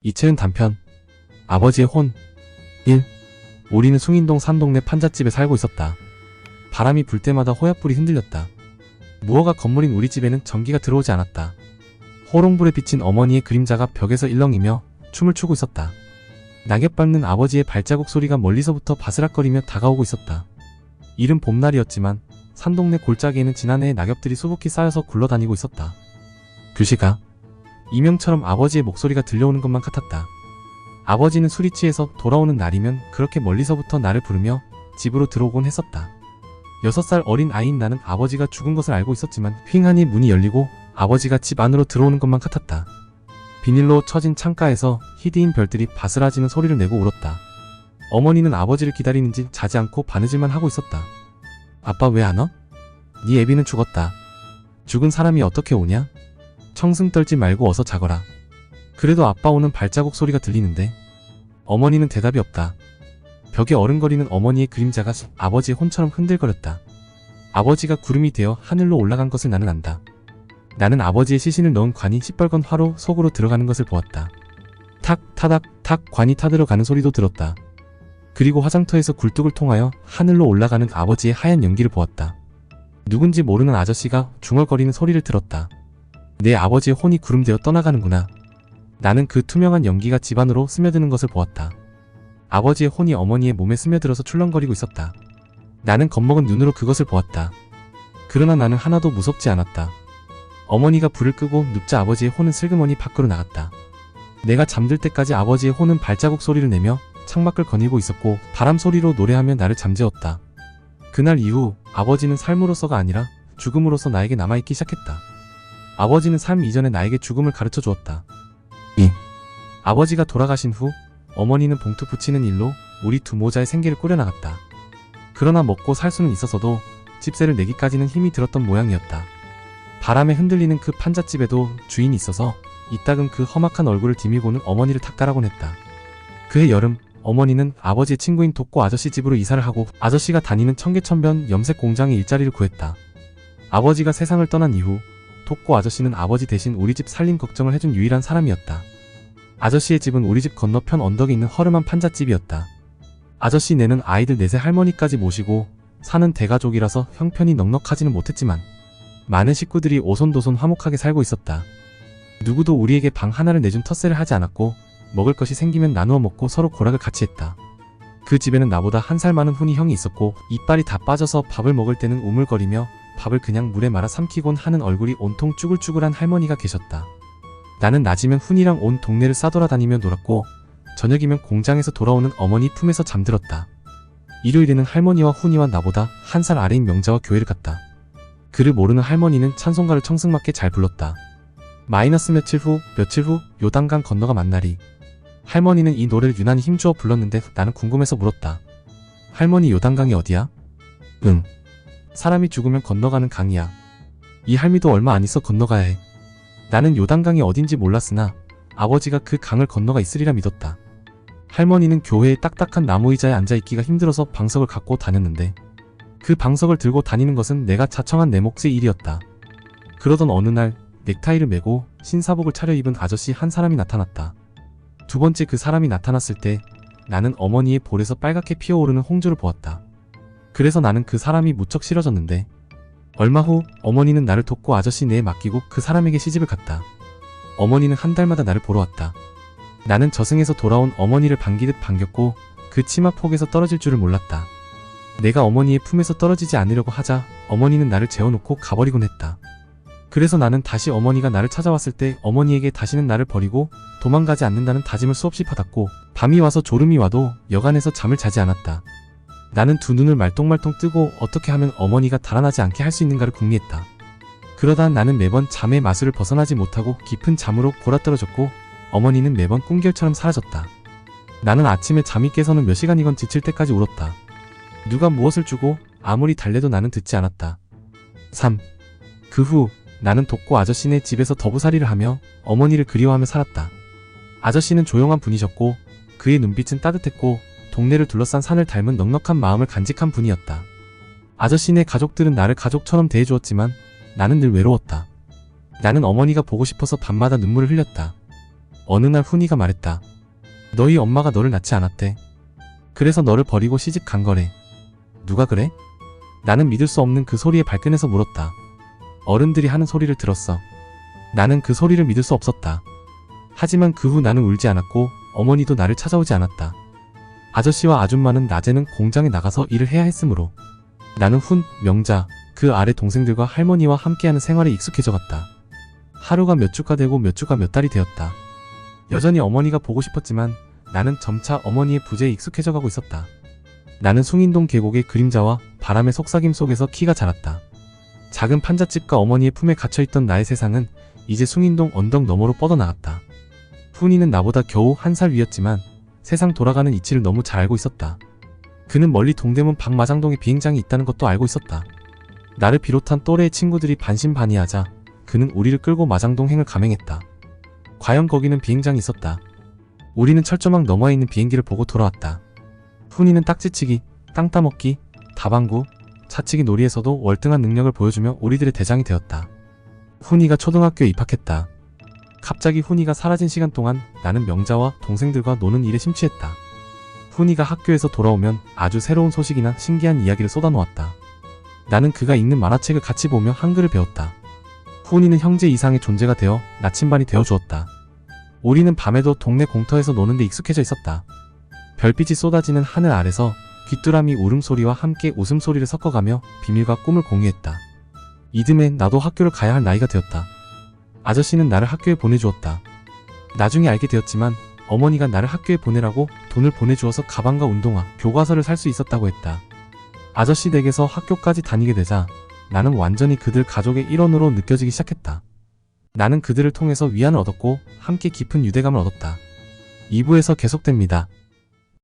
이채은 단편. 아버지의 혼. 1. 우리는 숭인동 산동네 판잣집에 살고 있었다. 바람이 불 때마다 호약불이 흔들렸다. 무허가 건물인 우리 집에는 전기가 들어오지 않았다. 호롱불에 비친 어머니의 그림자가 벽에서 일렁이며 춤을 추고 있었다. 낙엽 밟는 아버지의 발자국 소리가 멀리서부터 바스락거리며 다가오고 있었다. 이른 봄날이었지만 산동네 골짜기에는 지난해의 낙엽들이 수북히 쌓여서 굴러다니고 있었다. 규시가 이명처럼 아버지의 목소리가 들려오는 것만 같았다. 아버지는 술이 취해서 돌아오는 날이면 그렇게 멀리서부터 나를 부르며 집으로 들어오곤 했었다. 6살 어린 아이인 나는 아버지가 죽은 것을 알고 있었지만 휑하니 문이 열리고 아버지가 집 안으로 들어오는 것만 같았다. 비닐로 쳐진 창가에서 희디인 별들이 바스라지는 소리를 내고 울었다. 어머니는 아버지를 기다리는지 자지 않고 바느질만 하고 있었다. 아빠 왜 안 와? 네 애비는 죽었다. 죽은 사람이 어떻게 오냐? 청승 떨지 말고 어서 자거라. 그래도 아빠 오는 발자국 소리가 들리는데. 어머니는 대답이 없다. 벽에 어른거리는 어머니의 그림자가 아버지의 혼처럼 흔들거렸다. 아버지가 구름이 되어 하늘로 올라간 것을 나는 안다. 나는 아버지의 시신을 넣은 관이 시뻘건 화로 속으로 들어가는 것을 보았다. 탁 타닥 탁 관이 타들어가는 소리도 들었다. 그리고 화장터에서 굴뚝을 통하여 하늘로 올라가는 아버지의 하얀 연기를 보았다. 누군지 모르는 아저씨가 중얼거리는 소리를 들었다. 내 아버지의 혼이 구름되어 떠나가는구나. 나는 그 투명한 연기가 집안으로 스며드는 것을 보았다. 아버지의 혼이 어머니의 몸에 스며들어서 출렁거리고 있었다. 나는 겁먹은 눈으로 그것을 보았다. 그러나 나는 하나도 무섭지 않았다. 어머니가 불을 끄고 눕자 아버지의 혼은 슬그머니 밖으로 나갔다. 내가 잠들 때까지 아버지의 혼은 발자국 소리를 내며 창밖을 거닐고 있었고 바람 소리로 노래하며 나를 잠재웠다. 그날 이후 아버지는 삶으로서가 아니라 죽음으로서 나에게 남아있기 시작했다. 아버지는 삶 이전에 나에게 죽음을 가르쳐 주었다. 2. 아버지가 돌아가신 후 어머니는 봉투 붙이는 일로 우리 두 모자의 생계를 꾸려나갔다. 그러나 먹고 살 수는 있어서도 집세를 내기까지는 힘이 들었던 모양이었다. 바람에 흔들리는 그 판잣집에도 주인이 있어서 이따금 그 험악한 얼굴을 디밀고는 어머니를 탁달하곤 했다. 그해 여름 어머니는 아버지의 친구인 독고 아저씨 집으로 이사를 하고 아저씨가 다니는 청계천변 염색 공장에 일자리를 구했다. 아버지가 세상을 떠난 이후 독고 아저씨는 아버지 대신 우리 집 살림 걱정을 해준 유일한 사람이었다. 아저씨의 집은 우리 집 건너편 언덕에 있는 허름한 판잣집이었다. 아저씨 네는 아이들 넷의 할머니까지 모시고 사는 대가족이라서 형편이 넉넉하지는 못했지만 많은 식구들이 오손도손 화목하게 살고 있었다. 누구도 우리에게 방 하나를 내준 텃세를 하지 않았고 먹을 것이 생기면 나누어 먹고 서로 고락을 같이 했다. 그 집에는 나보다 한 살 많은 훈이 형이 있었고 이빨이 다 빠져서 밥을 먹을 때는 우물거리며 밥을 그냥 물에 말아 삼키곤 하는 얼굴이 온통 쭈글쭈글한 할머니가 계셨다. 나는 낮이면 훈이랑 온 동네를 싸돌아다니며 놀았고 저녁이면 공장에서 돌아오는 어머니 품에서 잠들었다. 일요일에는 할머니와 훈이와 나보다 한 살 아래인 명자와 교회를 갔다. 그를 모르는 할머니는 찬송가를 청승맞게 잘 불렀다. 마이너스 며칠 후 요단강 건너가 만나리. 할머니는 이 노래를 유난히 힘주어 불렀는데 나는 궁금해서 물었다. 할머니 요단강이 어디야? 응. 사람이 죽으면 건너가는 강이야. 이 할미도 얼마 안 있어 건너가야 해. 나는 요단강이 어딘지 몰랐으나 아버지가 그 강을 건너가 있으리라 믿었다. 할머니는 교회의 딱딱한 나무 의자에 앉아있기가 힘들어서 방석을 갖고 다녔는데 그 방석을 들고 다니는 것은 내가 자청한 내 몫의 일이었다. 그러던 어느 날 넥타이를 메고 신사복을 차려입은 아저씨 한 사람이 나타났다. 두 번째 그 사람이 나타났을 때 나는 어머니의 볼에서 빨갛게 피어오르는 홍조를 보았다. 그래서 나는 그 사람이 무척 싫어졌는데 얼마 후 어머니는 나를 돕고 아저씨 네에 맡기고 그 사람에게 시집을 갔다. 어머니는 한 달마다 나를 보러 왔다. 나는 저승에서 돌아온 어머니를 반기듯 반겼고 그 치마 폭에서 떨어질 줄을 몰랐다. 내가 어머니의 품에서 떨어지지 않으려고 하자 어머니는 나를 재워놓고 가버리곤 했다. 그래서 나는 다시 어머니가 나를 찾아왔을 때 어머니에게 다시는 나를 버리고 도망가지 않는다는 다짐을 수없이 받았고 밤이 와서 졸음이 와도 여간에서 잠을 자지 않았다. 나는 두 눈을 말똥말똥 뜨고 어떻게 하면 어머니가 달아나지 않게 할 수 있는가를 궁리했다. 그러다 나는 매번 잠의 마술을 벗어나지 못하고 깊은 잠으로 골아떨어졌고 어머니는 매번 꿈결처럼 사라졌다. 나는 아침에 잠이 깨서는 몇 시간이건 지칠 때까지 울었다. 누가 무엇을 주고 아무리 달래도 나는 듣지 않았다. 3. 그 후 나는 독고 아저씨네 집에서 더부살이를 하며 어머니를 그리워하며 살았다. 아저씨는 조용한 분이셨고 그의 눈빛은 따뜻했고 동네를 둘러싼 산을 닮은 넉넉한 마음을 간직한 분이었다. 아저씨네 가족들은 나를 가족처럼 대해주었지만 나는 늘 외로웠다. 나는 어머니가 보고 싶어서 밤마다 눈물을 흘렸다. 어느 날 훈이가 말했다. 너희 엄마가 너를 낳지 않았대. 그래서 너를 버리고 시집 간 거래. 누가 그래? 나는 믿을 수 없는 그 소리에 발끈해서 물었다. 어른들이 하는 소리를 들었어. 나는 그 소리를 믿을 수 없었다. 하지만 그 후 나는 울지 않았고 어머니도 나를 찾아오지 않았다. 아저씨와 아줌마는 낮에는 공장에 나가서 일을 해야 했으므로 나는 훈, 명자, 그 아래 동생들과 할머니와 함께하는 생활에 익숙해져 갔다. 하루가 몇 주가 되고 몇 주가 몇 달이 되었다. 여전히 어머니가 보고 싶었지만 나는 점차 어머니의 부재에 익숙해져 가고 있었다. 나는 숭인동 계곡의 그림자와 바람의 속삭임 속에서 키가 자랐다. 작은 판잣집과 어머니의 품에 갇혀있던 나의 세상은 이제 숭인동 언덕 너머로 뻗어나갔다. 훈이는 나보다 겨우 1살 위였지만 세상 돌아가는 이치를 너무 잘 알고 있었다. 그는 멀리 동대문 박마장동에 비행장이 있다는 것도 알고 있었다. 나를 비롯한 또래의 친구들이 반신반의하자 그는 우리를 끌고 마장동행을 감행했다. 과연 거기는 비행장이 있었다. 우리는 철조망 너머에 있는 비행기를 보고 돌아왔다. 훈이는 딱지치기, 땅 따먹기, 다방구, 차치기 놀이에서도 월등한 능력을 보여주며 우리들의 대장이 되었다. 훈이가 초등학교에 입학했다. 갑자기 훈이가 사라진 시간 동안 나는 명자와 동생들과 노는 일에 심취했다. 훈이가 학교에서 돌아오면 아주 새로운 소식이나 신기한 이야기를 쏟아놓았다. 나는 그가 읽는 만화책을 같이 보며 한글을 배웠다. 훈이는 형제 이상의 존재가 되어 나침반이 되어주었다. 우리는 밤에도 동네 공터에서 노는데 익숙해져 있었다. 별빛이 쏟아지는 하늘 아래서 귀뚜라미 울음소리와 함께 웃음소리를 섞어가며 비밀과 꿈을 공유했다. 이듬해 나도 학교를 가야 할 나이가 되었다. 아저씨는 나를 학교에 보내주었다. 나중에 알게 되었지만 어머니가 나를 학교에 보내라고 돈을 보내주어서 가방과 운동화, 교과서를 살 수 있었다고 했다. 아저씨 댁에서 학교까지 다니게 되자 나는 완전히 그들 가족의 일원으로 느껴지기 시작했다. 나는 그들을 통해서 위안을 얻었고 함께 깊은 유대감을 얻었다. 2부에서 계속됩니다.